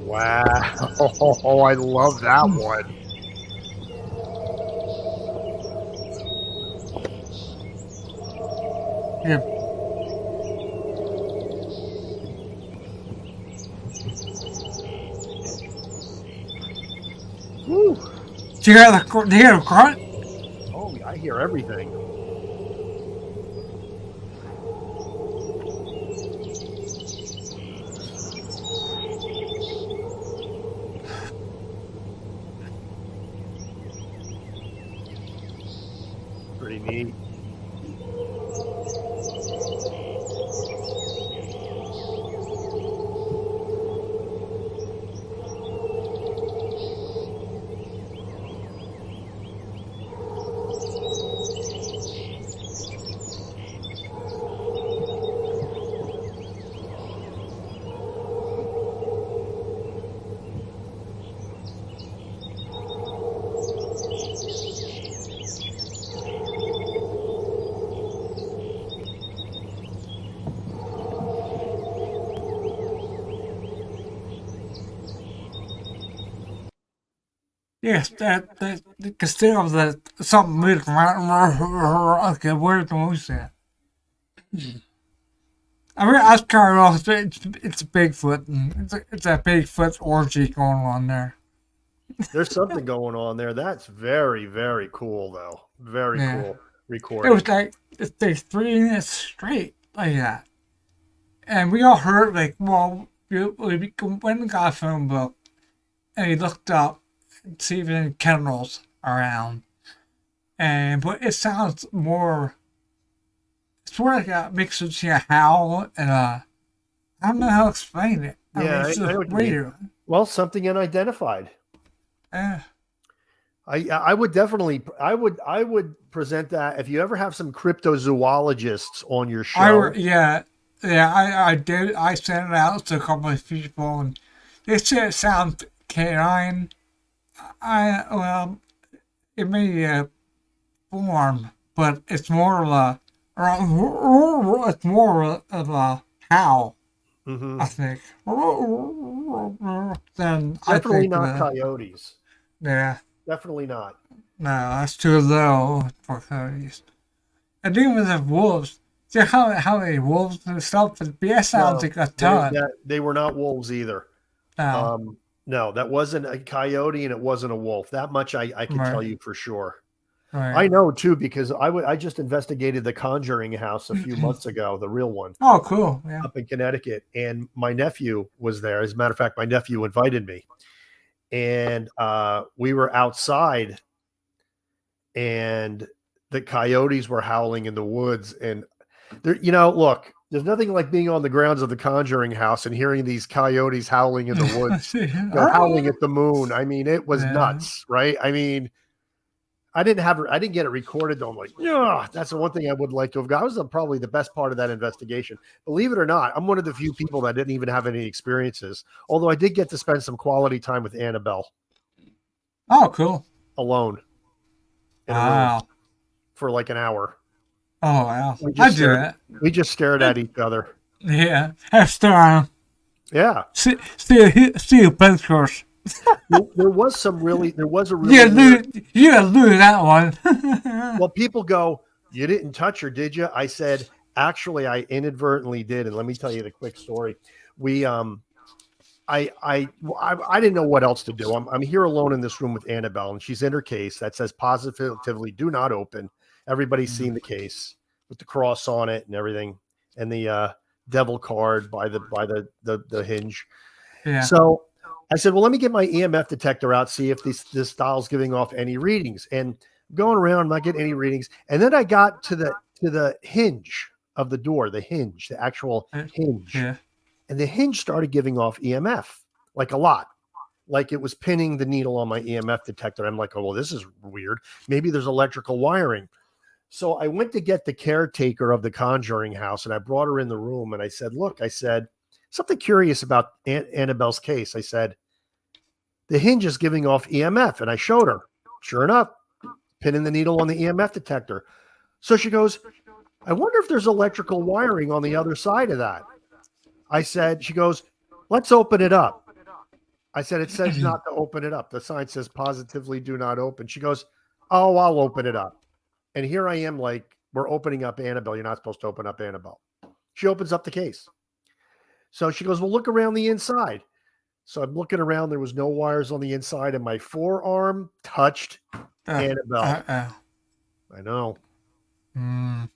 Wow. Oh, I love that one. Yeah. Woo. Do you hear the grunt? Oh, I hear everything. Pretty neat. Yes, that still that something moving around. Okay, where's the moose at? I mean, I was kind of off. It's Bigfoot, and it's a Bigfoot orgy going on there. There's something going on there. That's very, very cool, though. Very cool recording. It was like it's like 3 minutes straight like that, and we all heard like, well, we went and got a phone book, and we looked up and see if there's any kennels around, but it sounds more. It's more like a mix between a howl and a. I don't know how to explain it. Yeah, I mean, it's I know what you weird. mean. Well, something unidentified. Yeah. I would definitely I would present that if you ever have some cryptozoologists on your show. I did. I sent it out to a couple of people, and they said it sounds canine, Well, it may form, but it's more of a, it's more of a howl, Mm-hmm. I think. Then I Definitely think not coyotes. yeah, Definitely not. no, that's too low for coyotes. And even with wolves, see how many wolves and stuff, but that sounds No, like a ton. they were not wolves either. No, No, that wasn't a coyote and it wasn't a wolf. That much I could tell right, you for sure. right. I know too because I just investigated the Conjuring house a few months ago, the real one Oh, cool. Yeah. up in Connecticut, and my nephew was there. As a matter of fact, my nephew invited me, and we were outside, and the coyotes were howling in the woods, and there, look, there's nothing like being on the grounds of the Conjuring house and hearing these coyotes howling in the woods, howling at the moon. I mean, it was Yeah. nuts, right? I mean, I didn't get it recorded though. I'm like, yeah, that's the one thing I would like to have got. That was probably the best part of that investigation. Believe it or not, I'm one of the few people that didn't even have any experiences. Although I did get to spend some quality time with Annabelle Oh, cool. alone in a room Wow. for like an hour. Oh, wow. We I just do stared. that. We just stared at each other. Yeah. After Yeah. see pictures. There was a really You lose that one. well, people go, you didn't touch her, did you? I said, actually, I inadvertently did. And let me tell you the quick story. We, I didn't know what else to do. I'm here alone in this room with Annabelle, and she's in her case that says positively do not open. Everybody's seen the case with the cross on it and everything, and the devil card by the hinge. Yeah. So I said, well, let me get my EMF detector out, see if this dial's giving off any readings. And going around, I'm not getting any readings. And then I got to the hinge of the door, the actual hinge. Yeah. And the hinge started giving off EMF, like a lot. Like it was pinning the needle on my EMF detector. I'm like, oh, well, this is weird. Maybe there's electrical wiring. So I went to get the caretaker of the Conjuring house, and I brought her in the room, and I said, look, something curious about Annabelle's case. I said, the hinge is giving off EMF, and I showed her. Sure enough, pinning the needle on the EMF detector. So she goes, I wonder if there's electrical wiring on the other side of that. I said, she goes, let's open it up. I said, it says not to open it up. The sign says positively do not open. She goes, oh, I'll open it up. And here I am like, we're opening up Annabelle. You're not supposed to open up Annabelle. She opens up the case. So she goes, well, look around the inside. So I'm looking around. There was no wires on the inside, and my forearm touched Annabelle. I know. Mm.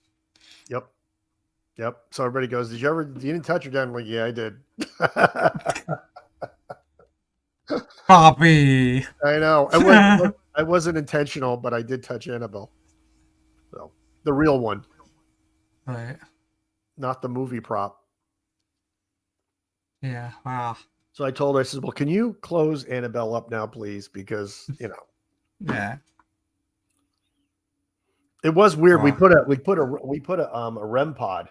Yep. So everybody goes, you didn't touch her down? I'm like, yeah, I did. Bobby. I know. I wasn't intentional, but I did touch Annabelle. So the real one. Right. Not the movie prop. Yeah. Wow. So I told her, I said, well, can you close Annabelle up now, please? Because, Yeah. It was weird. Wow. We put a REM pod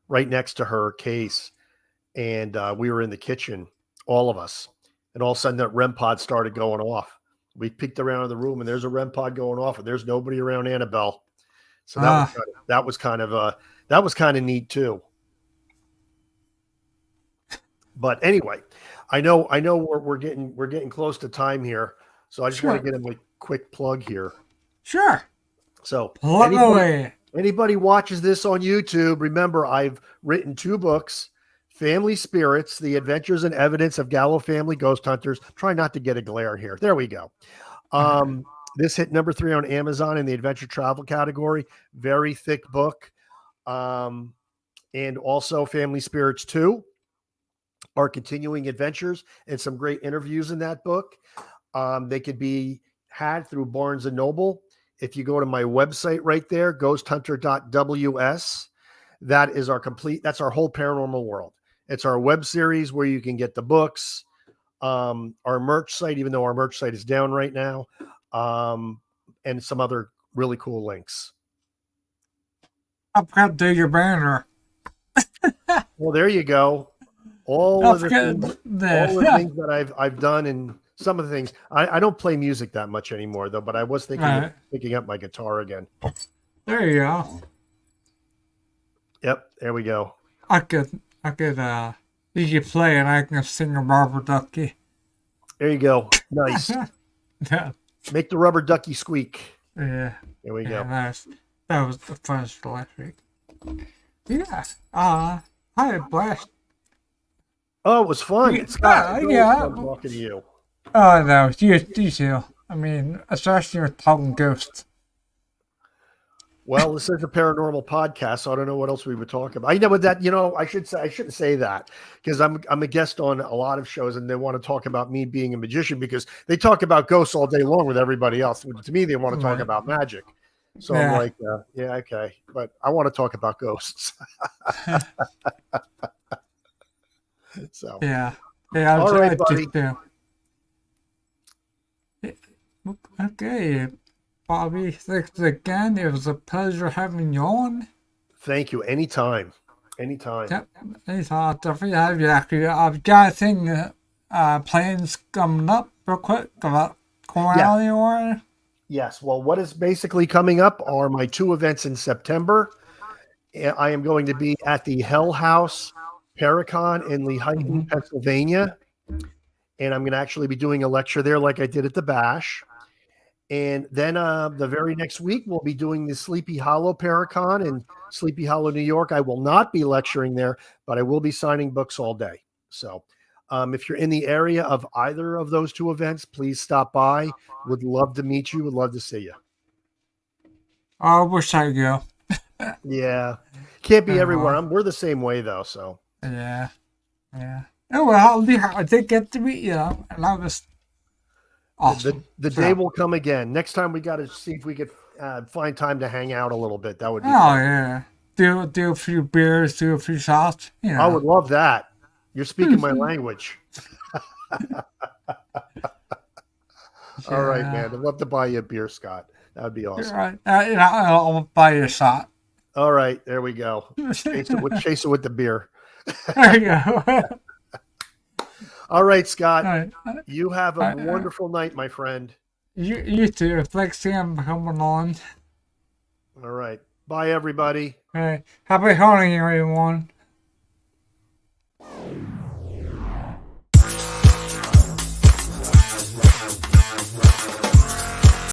right next to her case, and we were in the kitchen, all of us, and all of a sudden that REM pod started going off. We peeked around in the room, and there's a REM pod going off, and there's nobody around Annabelle. So that was kind of neat too. But anyway, I know we're getting close to time here, so I just want to get a quick plug here. Sure. So anybody watches this on YouTube, remember I've written 2 books, Family Spirits, The Adventures and Evidence of Gallo Family Ghost Hunters. Try not to get a glare here. There we go. This hit number 3 on Amazon in the adventure travel category. Very thick book. And also Family Spirits 2, our continuing adventures, and some great interviews in that book. They could be had through Barnes & Noble. If you go to my website right there, ghosthunter.ws, that's our whole paranormal world. It's our web series where you can get the books, our merch site, even though our merch site is down right now, and some other really cool links. I've got to do your banner. Well, there you go. All of the things that I've done and some of the things. I don't play music that much anymore though, but I was thinking of Right. picking up my guitar again. There you go. Yep, there we go. I could, you could play and I can sing a rubber ducky. There you go. Nice. Yeah. Make the rubber ducky squeak. Yeah. There we Yeah, go. that was the first last week. Yeah. I had a blast. Oh, it was fun. Yeah, Scott, it was yeah. fun talking to you. Oh, no, you too. I mean, especially with talking ghosts. Well, this is a paranormal podcast, so I don't know what else we would talk about. I know that, I shouldn't say that because I'm a guest on a lot of shows and they want to talk about me being a magician because they talk about ghosts all day long with everybody else. To me, they want to talk Right. about magic. So Yeah. I'm like, yeah, okay. But I want to talk about ghosts. So, Yeah. Yeah, all right, I buddy. just do. Okay, Bobby, thanks again. It was a pleasure having you on. Thank you. Anytime. Yep, anytime. Definitely have you. Actually, I've got a thing, plans coming up real quick about going Yeah. out anywhere. Yes. Well, what is basically coming up are my 2 events in September. I am going to be at the Hell House Paracon in Lehighton, Pennsylvania. And I'm going to actually be doing a lecture there like I did at the Bash. And then the very next week, we'll be doing the Sleepy Hollow Paracon in Sleepy Hollow, New York. I will not be lecturing there, but I will be signing books all day. So if you're in the area of either of those 2 events, please stop by. Would love to meet you. Would love to see you. I wish I could go. Yeah. Can't be everywhere. We're the same way, though. So Yeah. Oh, well, I did get to meet you, and that was awesome. the day will come again. Next time we got to see if we could find time to hang out a little bit. That would be Oh, fun. yeah. Do a few beers, do a few shots. I would love that. You're speaking my language. All right, man. I'd love to buy you a beer, Scott. That would be awesome. Right. I'll buy you a shot. All right, there we go. Chase it with the beer. There you go. All right, Scott. All right. You have a wonderful night, my friend. You too. Thanks again for coming on. All right. Bye, everybody. All right. Happy hunting, everyone.